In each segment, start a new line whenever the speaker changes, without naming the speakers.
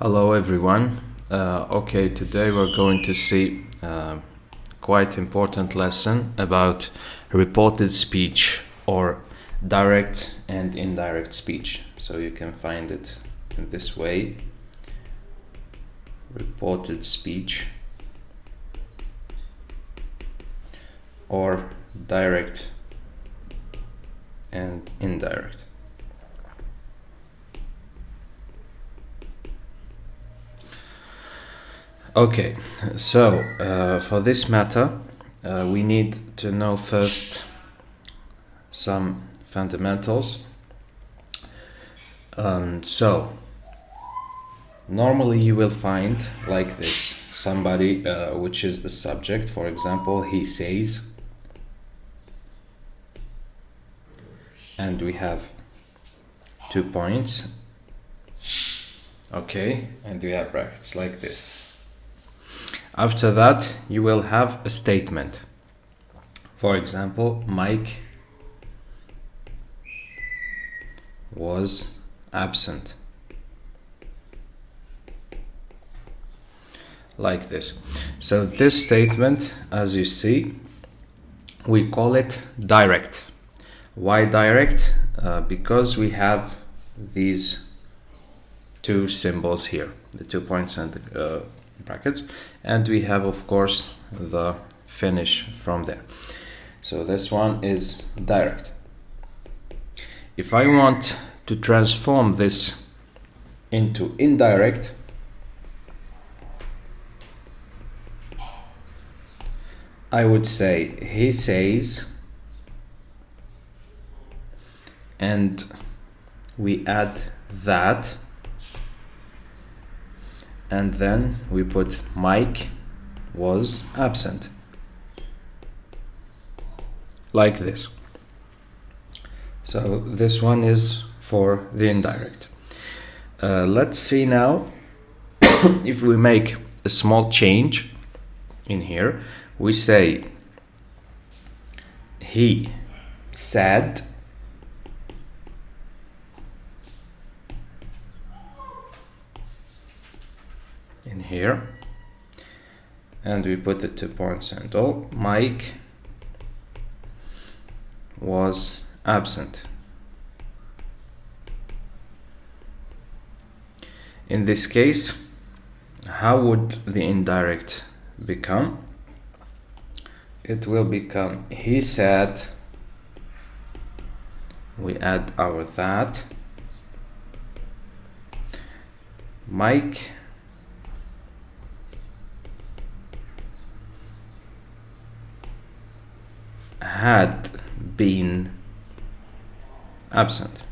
Hello everyone. Okay, today we're going to see quite important lesson about reported speech or direct and indirect speech. So you can find it in this way: reported speech or direct and indirect. Okay, so for this matter, we need to know first some fundamentals. So normally you will find like this, somebody which is the subject. For example, he says, and we have 2 points. Okay, and we have brackets like this. After that, you will have a statement. For example, Mike was absent. Like this. So this statement, as you see, we call it direct. Why direct? Because we have these two symbols here, the 2 points and the brackets, and we have, of course, the finish from there. So this one is direct. If I want to transform this into indirect, I would say he says, and we add that, and then we put Mike was absent. Like this. So this one is for the indirect. Let's see now if we make a small change in here. We say he said, in here, and we put the 2 points and all. Mike was absent. In this case, how would the indirect become? It will become he said, we add our that, Mike had been absent.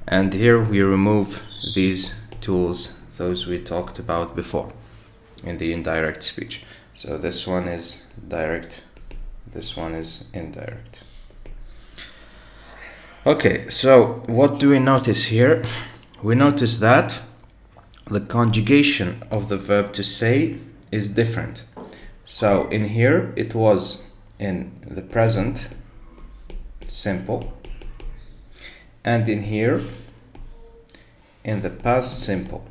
And here we remove these tools, those we talked about before in the indirect speech. So this one is direct, this one is indirect. Okay, so what do we notice here? We notice that the conjugation of the verb to say is different. So in here it was in the present simple, and in here in the past simple.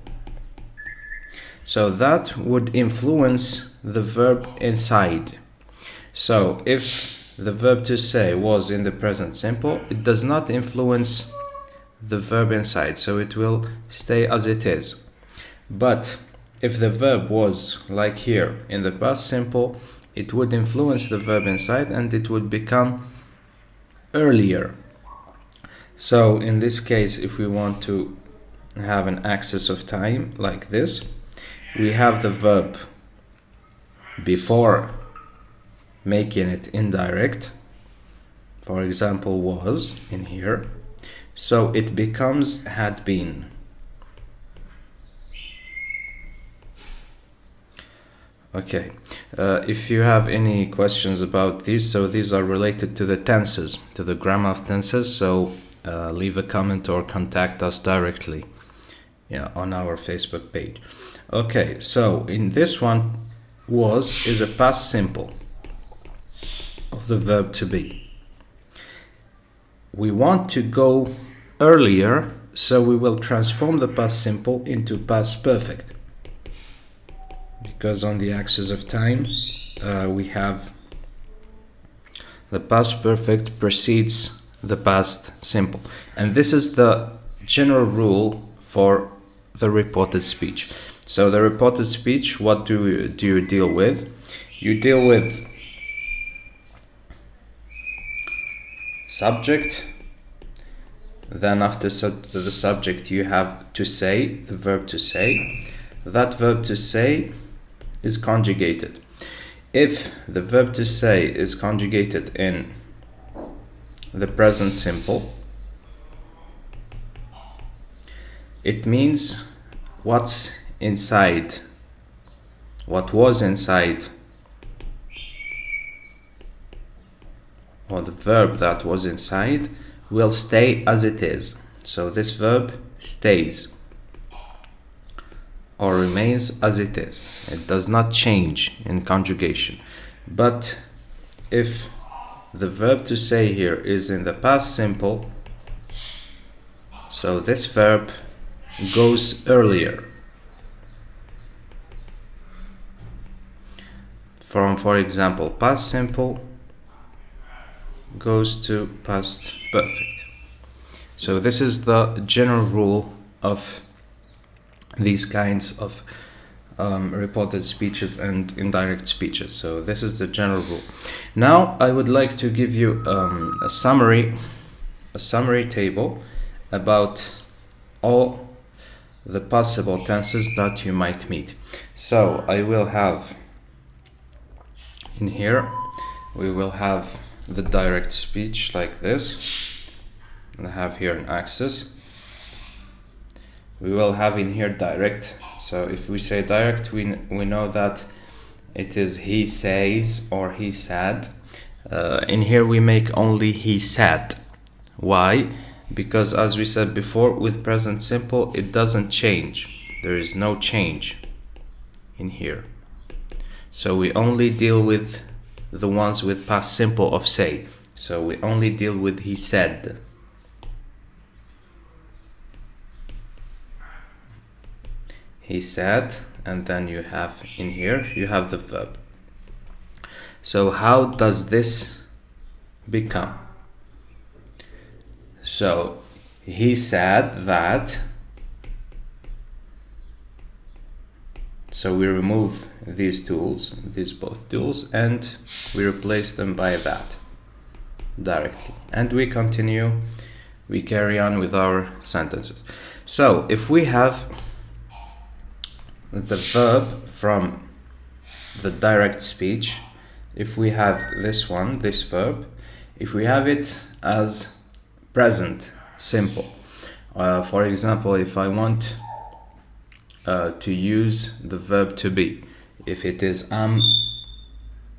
So that would influence the verb inside. So if the verb to say was in the present simple, it does not influence the verb inside, so it will stay as it is. But if the verb was like here in the past simple, it would influence the verb inside and it would become earlier. So in this case, if we want to have an axis of time like this, we have the verb before making it indirect. For example, was in here, so it becomes had been. Okay, if you have any questions about these, so these are related to the tenses, to the grammar of tenses, so leave a comment or contact us directly, on our Facebook page. Okay, so in this one, was is a past simple of the verb to be. We want to go earlier, so we will transform the past simple into past perfect. Because on the axis of time, we have the past perfect precedes the past simple. And this is the general rule for the reported speech. So the reported speech, what do you deal with? You deal with subject, then after the subject you have to say, the verb to say. That verb to say is conjugated. If the verb to say is conjugated in the present simple, it means what's inside, what was inside, or the verb that was inside will stay as it is. So this verb stays or remains as it is. It does not change in conjugation. But if the verb to say here is in the past simple, so this verb goes earlier from, for example, past simple goes to past perfect. So this is the general rule of these kinds of reported speeches and indirect speeches. So this is the general rule. Now I would like to give you a summary table about all the possible tenses that you might meet. So I will have in here, we will have the direct speech like this. I have here an axis. We will have in here direct. So if we say direct, we know that it is he says or he said. In here we make only he said. Why? Because as we said before, with present simple it doesn't change. There is no change in here. So we only deal with the ones with past simple of say. So we only deal with he said. He said, and then you have in here, you have the verb. So how does this become? So he said that. So we remove these tools, these both tools, and we replace them by that directly. And we continue, we carry on with our sentences. So if we have the verb from the direct speech, if we have this one, this verb, if we have it as present simple, for example, if I want to use the verb to be, if it is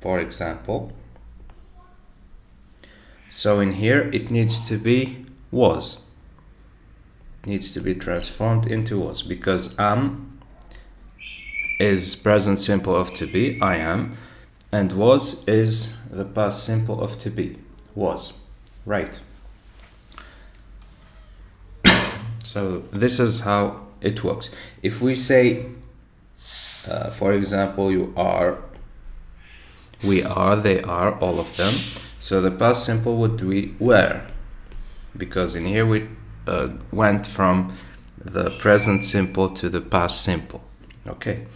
for example, so in here it needs to be was, it needs to be transformed into was, because is present simple of to be, I am, and was is the past simple of to be, was, right? So this is how it works. If we say, for example, you are, we are, they are, all of them, so the past simple would be were, because in here we went from the present simple to the past simple. Okay.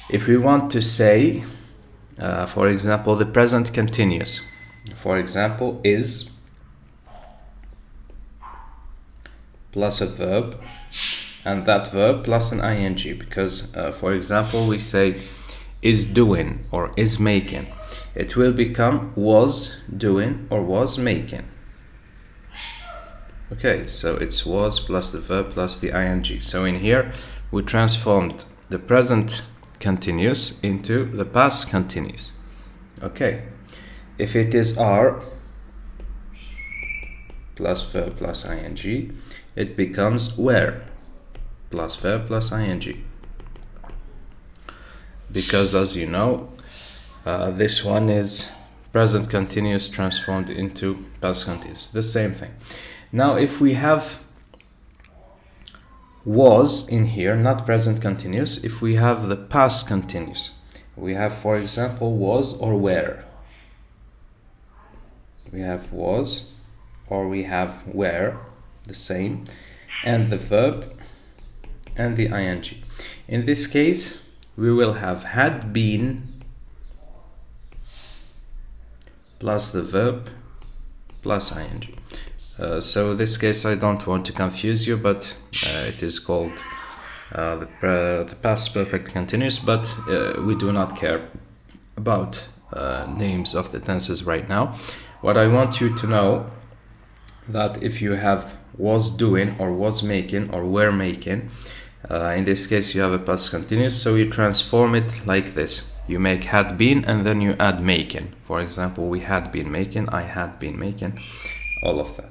If we want to say, for example, the present continuous, for example, is plus a verb, and that verb plus an ing, because, for example, we say is doing or is making. It will become was doing or was making. Okay, so it's was plus the verb plus the ing. So in here, we transformed the present continuous into the past continuous. Okay, if it is are plus verb plus ing, it becomes were plus verb plus ing, because as you know, this one is present continuous transformed into past continuous, the same thing. Now if we have was in here, not present continuous, if we have the past continuous, we have, for example, was or were. We have was or we have were, the same, and the verb and the ing. In this case, we will have had been plus the verb plus ing. So in this case, I don't want to confuse you, but it is called the past perfect continuous, but we do not care about names of the tenses right now. What I want you to know, that if you have was doing or was making or were making, in this case you have a past continuous, so you transform it like this. You make had been and then you add making. For example, we had been making, I had been making, all of that.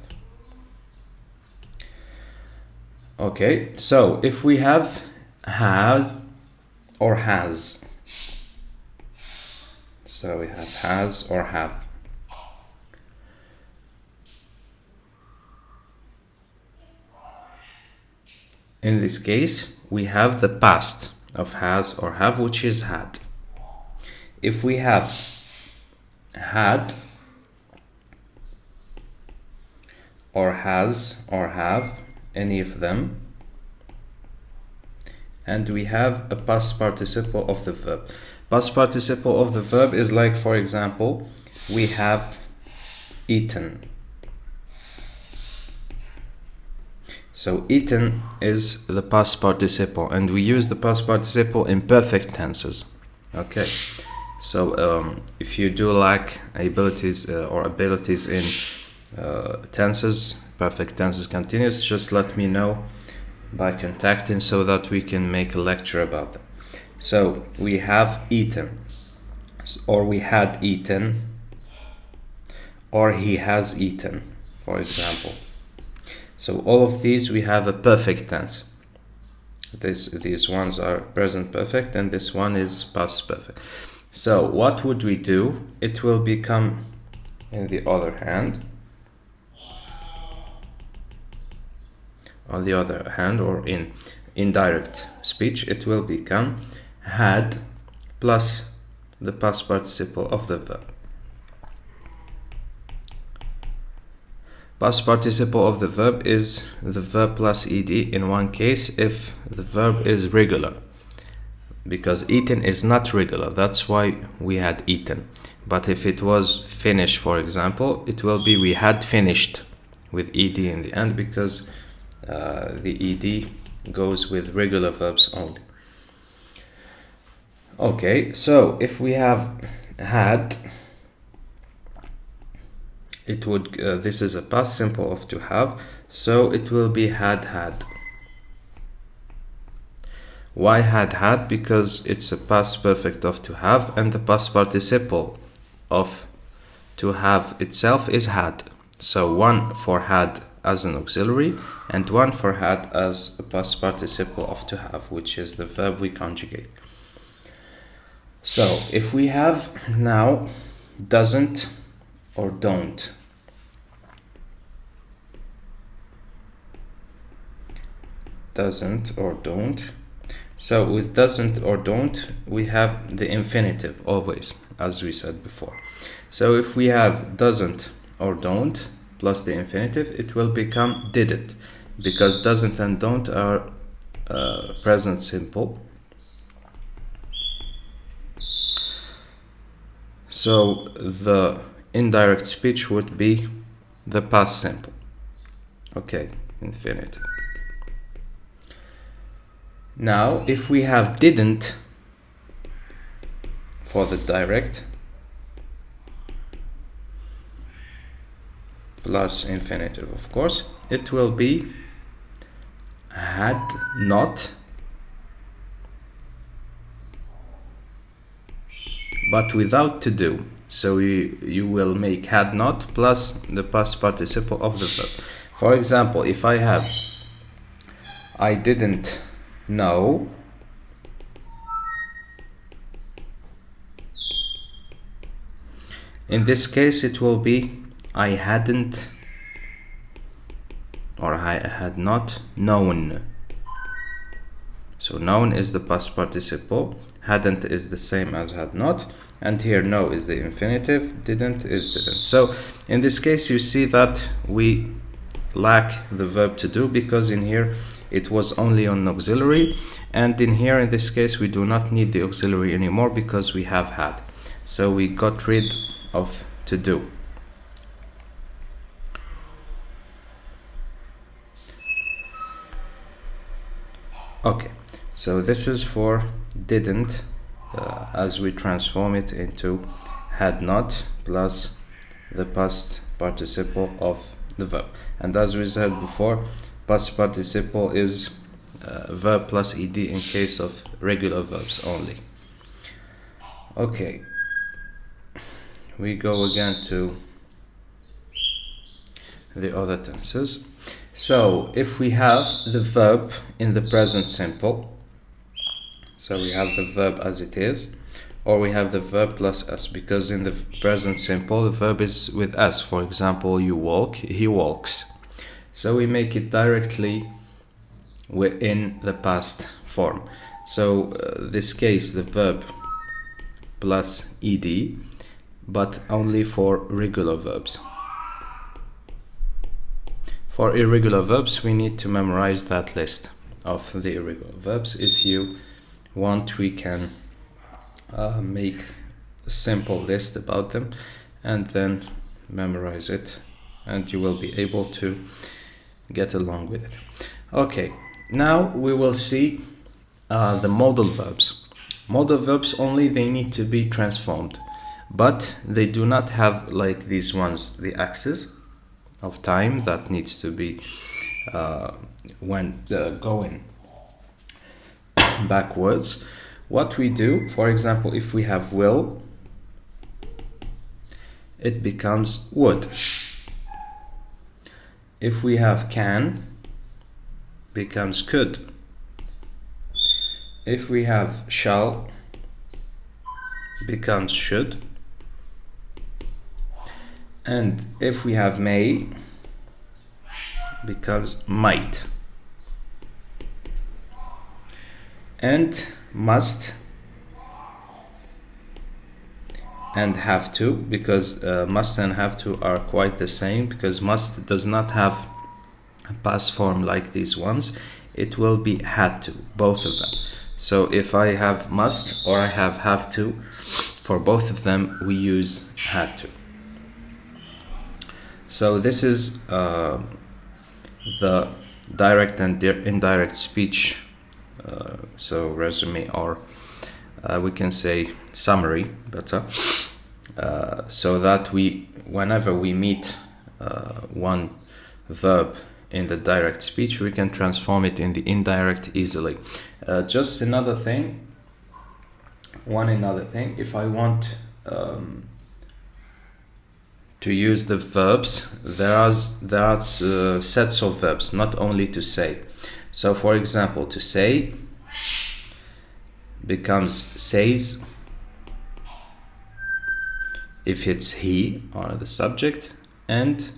Okay, so if we have or has, so we have has or have. In this case, we have the past of has or have, which is had. If we have had or has or have, any of them, and we have a past participle of the verb. Past participle of the verb is like, for example, we have eaten. So eaten is the past participle, and we use the past participle in perfect tenses. Okay, so if you do lack abilities in tenses, perfect tenses, continuous, just let me know by contacting so that we can make a lecture about them. So we have eaten, or we had eaten, or he has eaten, for example. So all of these we have a perfect tense. These ones are present perfect and this one is past perfect. So what would we do? It will become, on the other hand, or in indirect speech, it will become had plus the past participle of the verb. Past participle of the verb is the verb plus ed in one case if the verb is regular, because eaten is not regular, that's why we had eaten. But if it was finished, for example, it will be we had finished with ed in the end, because the ed goes with regular verbs only. Okay, so if we have had, it would this is a past simple of to have, so it will be had. Why had? Because it's a past perfect of to have, and the past participle of to have itself is had. So one for had as an auxiliary and one for had as a past participle of to have, which is the verb we conjugate. So if we have now doesn't or don't, doesn't or don't. So with doesn't or don't, we have the infinitive always, as we said before. So if we have doesn't or don't plus the infinitive, it will become didn't, because doesn't and don't are present simple. So the indirect speech would be the past simple. Okay, infinitive. Now, if we have didn't for the direct plus infinitive, of course, it will be had not, but without to do. So you will make had not plus the past participle of the verb. For example, if I have I didn't know, in this case it will be I hadn't or I had not known. So known is the past participle, hadn't is the same as had not, and here know is the infinitive, didn't is didn't. So in this case you see that we lack the verb to do, because in here it was only on auxiliary, and in here in this case we do not need the auxiliary anymore because we have had. So we got rid of to do. Okay, so this is for didn't, as we transform it into had not plus the past participle of the verb. And as we said before, past participle is verb plus ed in case of regular verbs only. Okay, we go again to the other tenses. So if we have the verb in the present simple, so we have the verb as it is, or we have the verb plus s, because in the present simple the verb is with s. For example, you walk, he walks. So we make it directly within the past form. So this case the verb plus ed, but only for regular verbs. For irregular verbs we need to memorize that list of the irregular verbs. If you want, we can make a simple list about them and then memorize it, and you will be able to get along with it. Okay, now we will see the modal verbs. Modal verbs only, they need to be transformed, but they do not have like these ones, the axis of time that needs to be when going backwards. What we do, for example, if we have will, it becomes would. If we have can, becomes could. If we have shall, becomes should. And if we have may, becomes might. And must and have to, because must and have to are quite the same, because must does not have a past form like these ones. It will be had to, both of them. So if I have must or I have to, for both of them we use had to. So this is the direct and indirect speech, so resume, or we can say summary better, so that we, whenever we meet one verb in the direct speech, we can transform it in the indirect easily. Just another thing, if I want to use the verbs, there are sets of verbs, not only to say. So for example, to say becomes says if it's he or the subject, and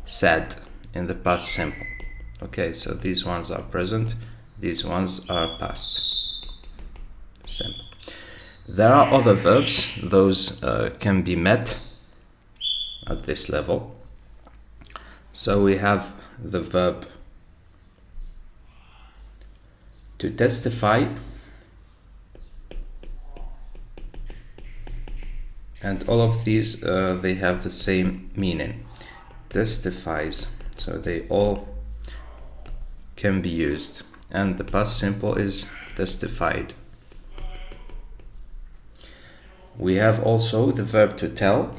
said in the past simple. Okay, so these ones are present, these ones are past simple. There are other verbs, those can be met at this level. So we have the verb to testify, and all of these they have the same meaning, testifies, so they all can be used, and the past simple is testified. We have also the verb to tell,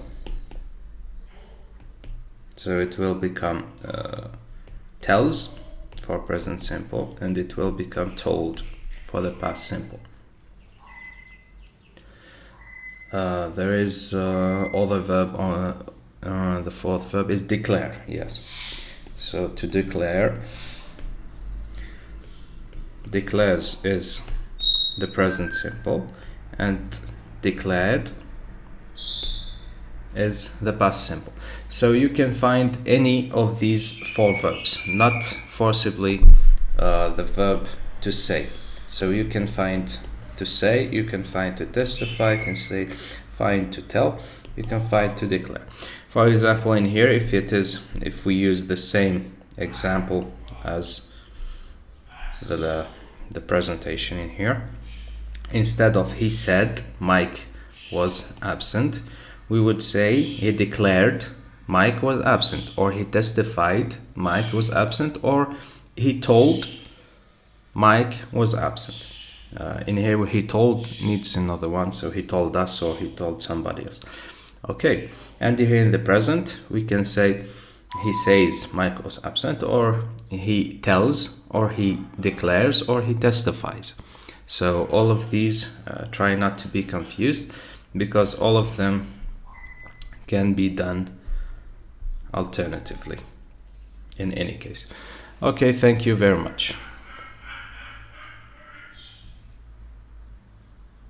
so it will become tells for present simple, and it will become told for the past simple. There is other verb on the fourth verb is declare. Yes, so to declare, declares is the present simple, and declared is the past simple. So you can find any of these 4 verbs, not forcibly the verb to say. So you can find to say, you can find to testify, you can say find to tell, you can find to declare. For example, in here, if we use the same example as the presentation in here, instead of he said Mike was absent, we would say he declared Mike was absent, or he testified Mike was absent, or he told Mike was absent. In here, he told needs another one, so he told us or he told somebody else. Okay, and here in the present, we can say he says Mike was absent, or he tells, or he declares, or he testifies. So all of these, try not to be confused, because all of them can be done alternatively in any case. Okay, thank you very much.